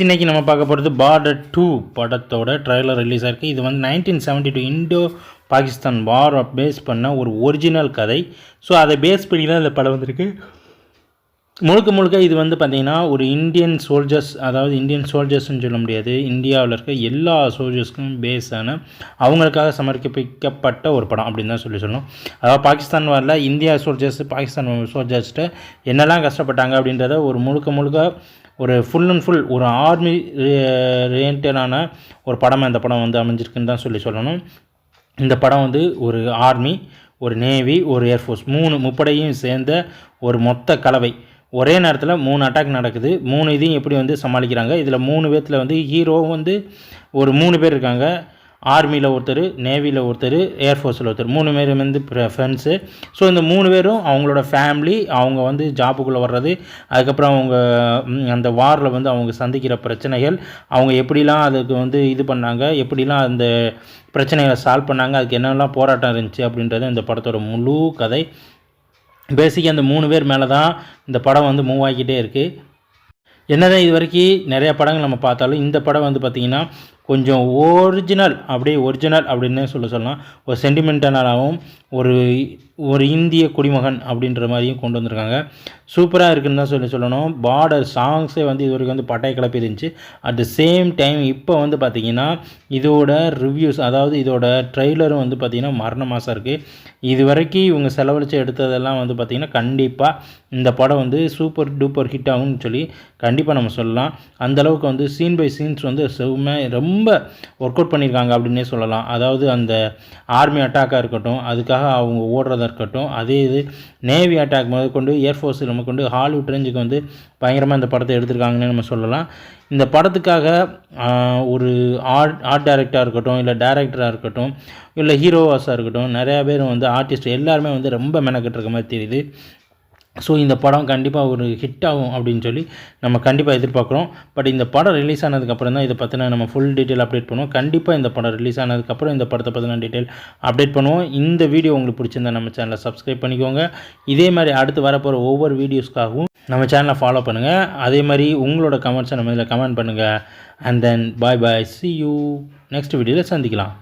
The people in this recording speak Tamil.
இன்னைக்கு நம்ம பார்க்க போகிறது பார்டர் 2 படத்தோட ட்ரைலர் ரிலீஸ் ஆயிருக்கு. இது வந்து 1972 இண்டோ பாகிஸ்தான் வாரை பேஸ் பண்ண ஒரு ஒரிஜினல் கதை. ஸோ அதை பேஸ் பண்ணி தான் இந்த படம் வந்திருக்கு. முழுக்க முழுக்க இது வந்து பார்த்திங்கன்னா ஒரு இந்தியன் சோல்ஜர்ஸ், அதாவது இந்தியன் சோல்ஜர்ஸ்ன்னு சொல்ல முடியாது, இந்தியாவில் இருக்க எல்லா சோல்ஜர்ஸ்க்கும் பேஸான அவங்களுக்காக சமர்ப்பிக்கப்பட்ட ஒரு படம் அப்படின்னு தான் சொல்லணும். அதாவது பாகிஸ்தான் வாரில் இந்தியா சோல்ஜர்ஸ் பாகிஸ்தான் சோல்ஜர்ஸ்கிட்ட என்னெல்லாம் கஷ்டப்பட்டாங்க அப்படின்றத ஒரு முழுக்க ஒரு ஃபுல் அண்ட் ஃபுல் ஒரு ஆர்மி ரிலேட்டடான ஒரு படமாக இந்த படம் வந்து அமைஞ்சிருக்குன்னு தான் சொல்லணும். இந்த படம் வந்து ஒரு ஆர்மி, ஒரு நேவி, ஒரு ஏர்ஃபோர்ஸ் முப்படையும் சேர்ந்த ஒரு மொத்த கலவை. ஒரே நேரத்தில் 3 அட்டாக் நடக்குது. 3 இதையும் எப்படி வந்து சமாளிக்கிறாங்க. இதில் 3 பேர்த்தில் வந்து ஹீரோ வந்து ஒரு 3 பேர் இருக்காங்க. ஆர்மியில் ஒருத்தர், நேவியில் ஒருத்தர், ஏர்ஃபோர்ஸில் ஒருத்தர், 3 பேர் வந்து ஃப்ரெண்ட்ஸு. ஸோ இந்த 3 பேரும் அவங்களோட ஃபேமிலி, அவங்க வந்து ஜாப்புக்குள்ளே வர்றது, அதுக்கப்புறம் அவங்க அந்த வாரில் வந்து அவங்க சந்திக்கிற பிரச்சனைகள், அவங்க எப்படிலாம் அதுக்கு வந்து இது பண்ணாங்க, எப்படிலாம் அந்த பிரச்சனைகளை சால்வ் பண்ணாங்க, அதுக்கு என்னெல்லாம் போராட்டம் இருந்துச்சு அப்படின்றது இந்த படத்தோட முழு கதை. பேசிக்காக அந்த 3 பேர் மேலே தான் இந்த படம் வந்து மூவ் ஆகிக்கிட்டே இருக்குது. என்னதான் இது வரைக்கும் நிறையா படங்கள் நம்ம பார்த்தாலும் இந்த படம் வந்து பார்த்திங்கன்னா கொஞ்சம் ஒரிஜினல் அப்படின்னு சொல்லலாம். ஒரு சென்டிமெண்டலாகவும் ஒரு இந்திய குடிமகன் அப்படின்ற மாதிரியும் கொண்டு வந்திருக்காங்க. சூப்பராக இருக்குன்னு தான் சொல்லணும். பார்டர் சாங்ஸே வந்து இது வரைக்கும் வந்து பட்டைய கிளப்பி இருந்துச்சு. அட் த சேம் டைம் இப்போ வந்து பார்த்திங்கன்னா இதோட ரிவ்யூஸ், அதாவது இதோட ட்ரெய்லரும் வந்து பார்த்திங்கன்னா மரண மாதம் இருக்குது. இது வரைக்கும் இவங்க செலவழித்து எடுத்ததெல்லாம் வந்து பார்த்திங்கன்னா கண்டிப்பாக இந்த படம் வந்து சூப்பர் டூப்பர் ஹிட் ஆகும்னு சொல்லி கண்டிப்பாக நம்ம சொல்லலாம். அந்தளவுக்கு வந்து சீன் பை சீன்ஸ் வந்து ரொம்ப ஒர்க் அவுட் பண்ணியிருக்காங்க அப்படின்னே சொல்லலாம். அதாவது அந்த ஆர்மி அட்டாக்காக இருக்கட்டும், அதுக்காக அவங்க ஓடுறதா இருக்கட்டும், அதே இது நேவி அட்டாக் முதற்கொண்டு ஏர்ஃபோர்ஸ் நம்ம கொண்டு ஹாலிவுட் ரேஞ்சுக்கு வந்து பயங்கரமாக இந்த படத்தை எடுத்திருக்காங்கன்னு நம்ம சொல்லலாம். இந்த படத்துக்காக ஒரு ஆர்ட் டைரக்டராக இருக்கட்டும், இல்லை டைரக்டராக இருக்கட்டும், இல்லை ஹீரோவாஸாக இருக்கட்டும், நிறையா பேர் வந்து ஆர்டிஸ்ட் எல்லாருமே வந்து ரொம்ப மெனக்கெட்டுருக்க மாதிரி தெரியுது. ஸோ இந்த படம் கண்டிப்பாக ஒரு ஹிட் ஆகும் அப்படின்னு சொல்லி நம்ம கண்டிப்பாக எதிர்பார்க்குறோம். பட் இந்த படம் ரிலீஸ் ஆனதுக்கப்புறம் தான் இதை பற்றின நம்ம ஃபுல் டீட்டெயில் அப்டேட் பண்ணுவோம். கண்டிப்பாக இந்த படம் ரிலீஸ் ஆனதுக்கப்புறம் இந்த படத்தை பற்றின டீட்டெயில் அப்டேட் பண்ணுவோம். இந்த வீடியோ உங்களுக்கு பிடிச்சிருந்தா நம்ம சேனலை சப்ஸ்கிரைப் பண்ணிக்கோங்க. இதே மாதிரி அடுத்து வரப்போகிற ஒவ்வொரு வீடியோஸ்க்காகவும் நம்ம சேனலை ஃபாலோ பண்ணுங்கள். அதே மாதிரி உங்களோட கமெண்ட்ஸை நம்ம இதில் கமெண்ட் பண்ணுங்கள். And then bye see you next வீடியோவில் சந்திக்கலாம்.